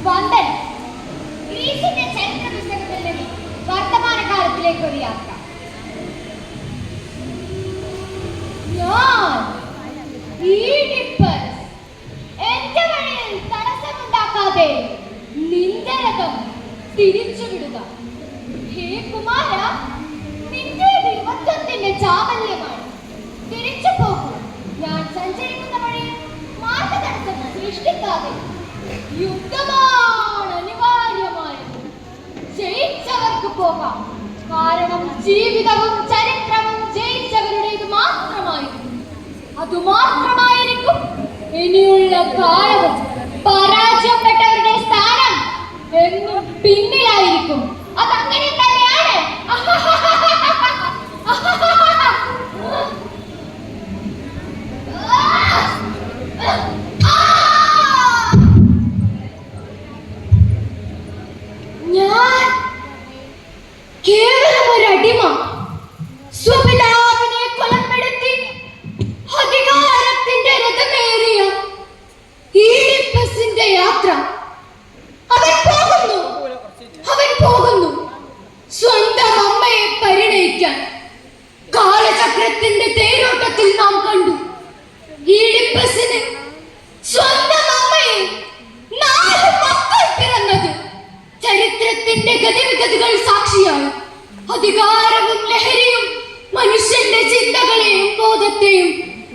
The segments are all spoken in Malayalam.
വന്ദനം. ഗ്രീസിന്റെ ചരിത്ര പുസ്തകത്തിൽ നിന്ന് വർത്തമാനകാലത്തിലേക്ക് ഒരു യാത്ര. ഞാൻ ഈഡിപ്പസ് എന്റെ വഴിയിൽ തടസ്സമുണ്ടാക്കാതെ നിന്റെ രഥം തിരിച്ചുവിടുക. ഹേ കുമാര, നിന്റെ ദൈവത്വത്തിന്റെ ചാബല്യമാണ്. തിരിച്ചു പോകൂ. ഞാൻ സഞ്ചരിക്കുന്ന വഴി മാർഗതടസ്സം സൃഷ്ടിക്കാതെ. യുദ്ധമാണ് അനിവാര്യമായത്. ജയിച്ചവർക്ക് പോകാം. കാരണം ജീവിതവും ചരിത്രവും ജയിച്ചവരുടേത് മാത്രമായിരുന്നു. അതുമാത്രമായിരിക്കും ഇനിയുള്ള കാലവും. പരാജയപ്പെട്ടവരുടെ സ്ഥാനം എന്നും പിന്നിലായിരിക്കും. അതങ്ങനെ തന്നെയാണ്. ഞാൻ കേവലം ഒരു അടിമ. സ്വപിതാവിനെ കൊലപ്പെടുത്തി അധികാരത്തിന്റെ രഥമേറിയ ഈഡിപ്പസിന്റെ യാത്ര. അവൻ പോകുന്നു സ്വന്തം അമ്മയെ പരിണയിക്കാൻ. കാലചക്രത്തിന്റെ തേരോട്ടത്തിൽ നാം കണ്ടു ഈഡിപ്പസിന് സ്വന്തം അമ്മയെ 4 മക്കൾ പിറന്നത്. ചരിത്രത്തിന്റെ ഗതിവിഗതികൾ സാക്ഷിയാണ്. അധികാരവും ലഹരിയും മനുഷ്യന്റെ ചിന്തകളെയും ബോധത്തെയും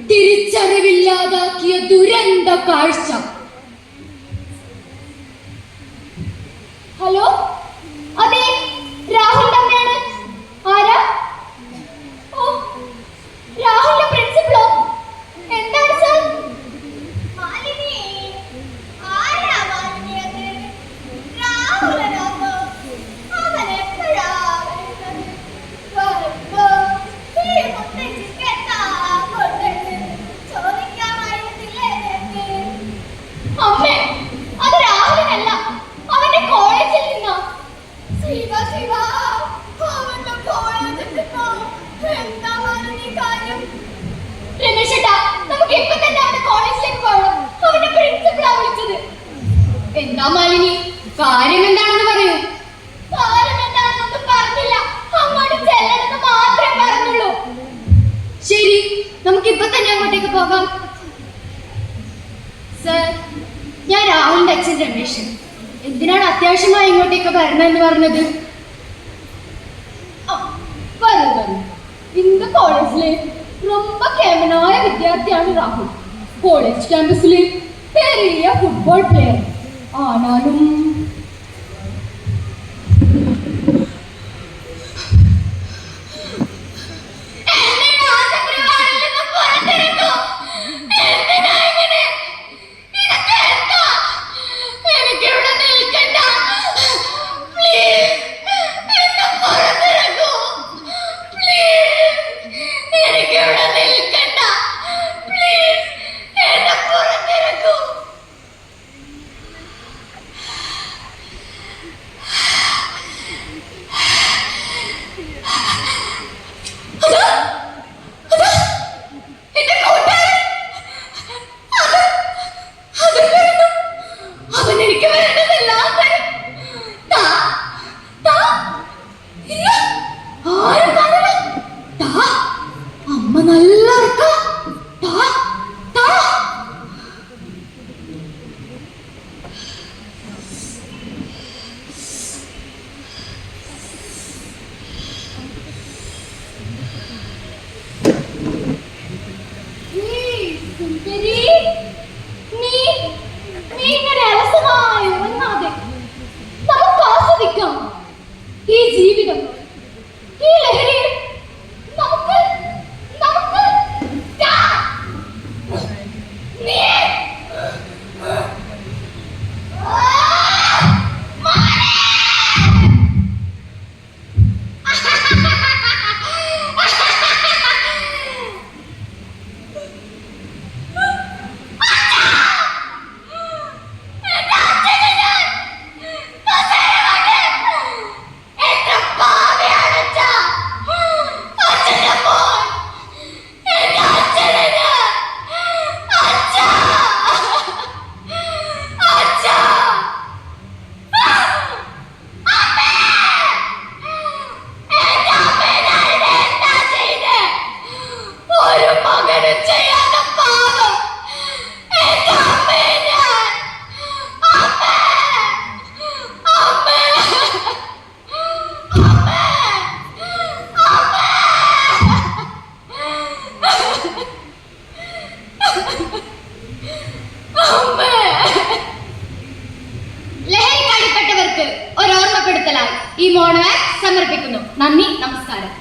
തിരിച്ചറിവില്ലാതാക്കിയ ദുരന്ത കാഴ്ച. ഹലോ, അതെ, രാഹുലിന്റെ അമ്മയാണ്. ആരാ? ഓ, രാഹുലിന്റെ പ്രിൻസിപ്പളോ? എന്താണ് സർ? അമ്മേ, അത് രാഹുലിനല്ല, അവന്റെ കോളേജിൽ നിന്നാ. രമേശേട്ടാ, നമുക്ക് ഇപ്പൊ തന്നെ അവന്റെ കോളേജിലേക്ക് പോകണം. അവന്റെ പ്രിൻസിപ്പളാ വിളിച്ചത്. എന്താ മാലിനി, കാര്യം എന്താണെന്ന് പറയൂ. കാര്യം എന്താണെന്നൊന്നും പറഞ്ഞില്ല, അങ്ങോട്ട് ചെല്ലണമെന്ന് മാത്രമേ പറഞ്ഞുള്ളൂ. ശരി, നമുക്ക് ഇപ്പൊ തന്നെ അങ്ങോട്ടേക്ക് പോകാം. സർ, ഞാൻ രാഹുലിന്റെ അച്ഛൻ രമേശൻ. എന്തിനാണ് അത്യാവശ്യമായി ഇങ്ങോട്ടേക്ക് വരണമെന്ന് പറഞ്ഞത്? இந்த காலேஜ்ல ரொம்ப கேமனாய வித்தியார்த்தியான ராகுல். காலேஜ் கேம்பஸ்ல பெரிய ஃபுட்பால் பிளேயர். ஆனாலும் ഈ ജീവിതം, ഈ ലഹരി നമുക്ക് ഒന്നും ചെയ്യാത്ത പാവം എന്റെ അമ്മയെ ഞാൻ. അമ്മേ, അമ്മേ, അമ്മേ, അമ്മേ. ലഹരിക്ക് അടിപ്പെട്ടവർക്ക് ഒരു ഓർമ്മപ്പെടുത്തലായി ഈ മോണോ ആക്ട് സമർപ്പിക്കുന്നു. നന്ദി, നമസ്കാരം.